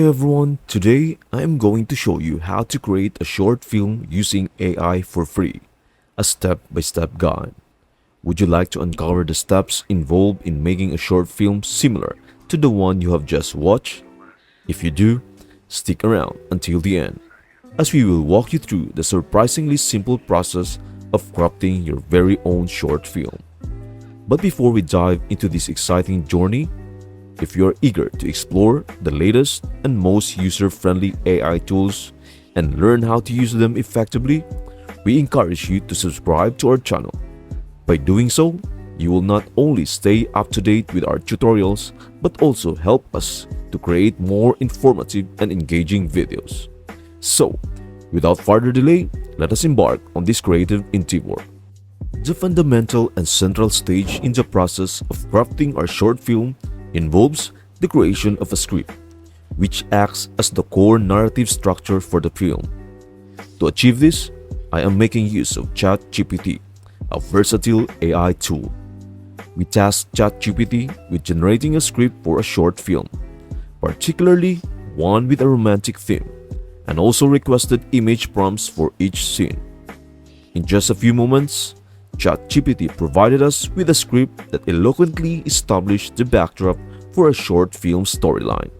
everyone, today I am going to show you how to create a short film using AI for free, a step-by-step guide. Would you like to uncover the steps involved in making a short film similar to the one you have just watched? If you do, stick around until the end, as we will walk you through the surprisingly simple process of crafting your very own short film. But before we dive into this exciting journey, if you are eager to explore the latest and most user-friendly AI tools and learn how to use them effectively, we encourage you to subscribe to our channel. By doing so, you will not only stay up to date with our tutorials, but also help us to create more informative and engaging videos. So, without further delay, let us embark on this creative endeavor. The fundamental and central stage in the process of crafting our short film involves the creation of a script, which acts as the core narrative structure for the film. To achieve this, I am making use of ChatGPT, a versatile AI tool. We tasked ChatGPT with generating a script for a short film, particularly one with a romantic theme, and also requested image prompts for each scene. In just a few moments, ChatGPT provided us with a script that eloquently established the backdrop for a short film storyline.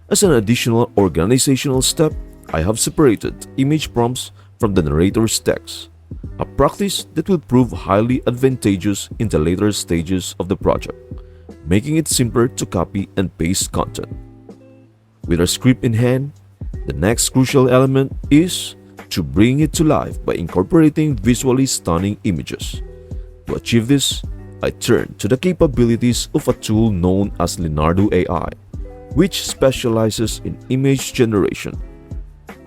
As an additional organizational step, I have separated image prompts from the narrator's text, a practice that will prove highly advantageous in the later stages of the project, making it simpler to copy and paste content. With our script in hand, the next crucial element is to bring it to life by incorporating visually stunning images. To achieve this, I turned to the capabilities of a tool known as Leonardo AI, which specializes in image generation.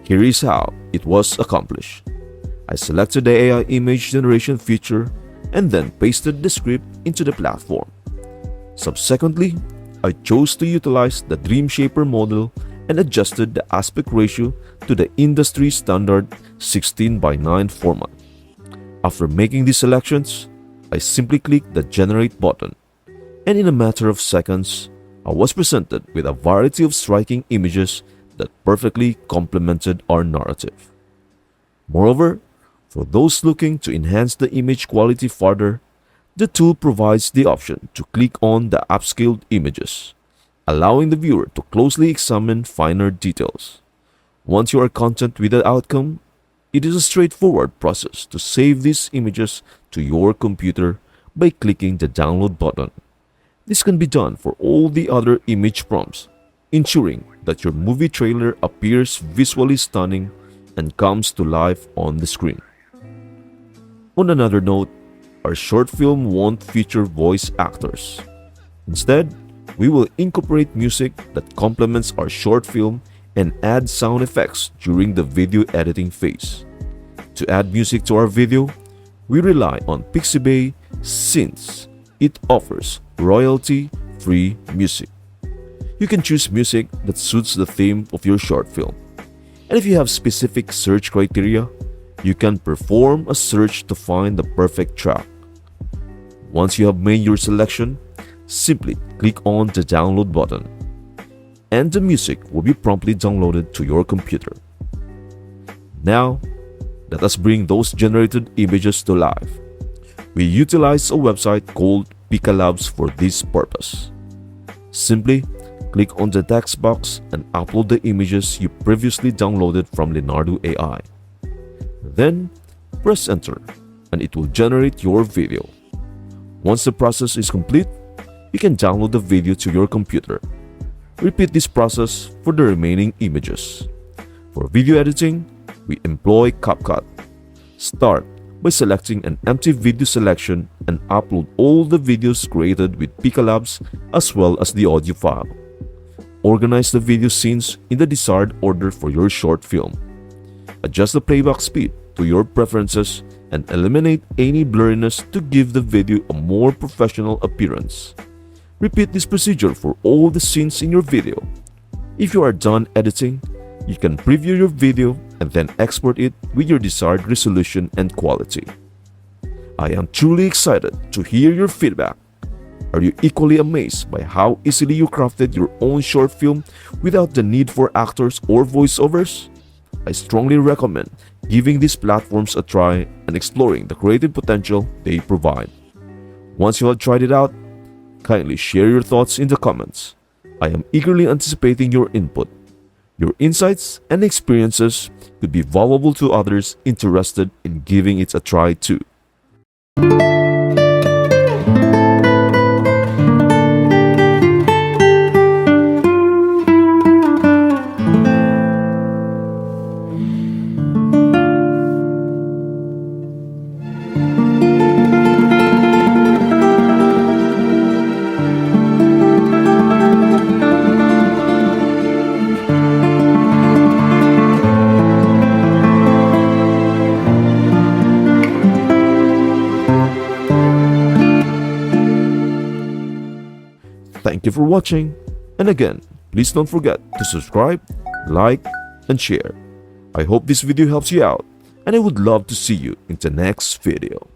Here is how it was accomplished. I selected the AI image generation feature and then pasted the script into the platform. Subsequently, I chose to utilize the Dream Shaper model and adjusted the aspect ratio to the industry standard 16:9 format. After making these selections, I simply clicked the Generate button, and in a matter of seconds, I was presented with a variety of striking images that perfectly complemented our narrative. Moreover, for those looking to enhance the image quality further, the tool provides the option to click on the upscaled images, allowing the viewer to closely examine finer details. Once you are content with the outcome, it is a straightforward process to save these images to your computer by clicking the download button. This can be done for all the other image prompts, ensuring that your movie trailer appears visually stunning and comes to life on the screen. On another note, our short film won't feature voice actors. Instead, we will incorporate music that complements our short film and add sound effects during the video editing phase. To add music to our video, we rely on Pixabay since it offers royalty-free music. You can choose music that suits the theme of your short film. And if you have specific search criteria, you can perform a search to find the perfect track. Once you have made your selection, simply click on the download button, and the music will be promptly downloaded to your computer. Now, let us bring those generated images to life. We utilize a website called Pika Labs for this purpose. Simply click on the text box and upload the images you previously downloaded from Leonardo AI. Then, press enter and it will generate your video. Once the process is complete, you can download the video to your computer. Repeat this process for the remaining images. For video editing, we employ CapCut. Start by selecting an empty video selection and upload all the videos created with Pika Labs as well as the audio file. Organize the video scenes in the desired order for your short film. Adjust the playback speed to your preferences and eliminate any blurriness to give the video a more professional appearance. Repeat this procedure for all the scenes in your video. If you are done editing, you can preview your video and then export it with your desired resolution and quality. I am truly excited to hear your feedback. Are you equally amazed by how easily you crafted your own short film without the need for actors or voiceovers? I strongly recommend giving these platforms a try and exploring the creative potential they provide. Once you have tried it out, kindly share your thoughts in the comments. I am eagerly anticipating your input. Your insights and experiences could be valuable to others interested in giving it a try too. Thank you for watching, and again, please don't forget to subscribe, like, and share. I hope this video helps you out, and I would love to see you in the next video.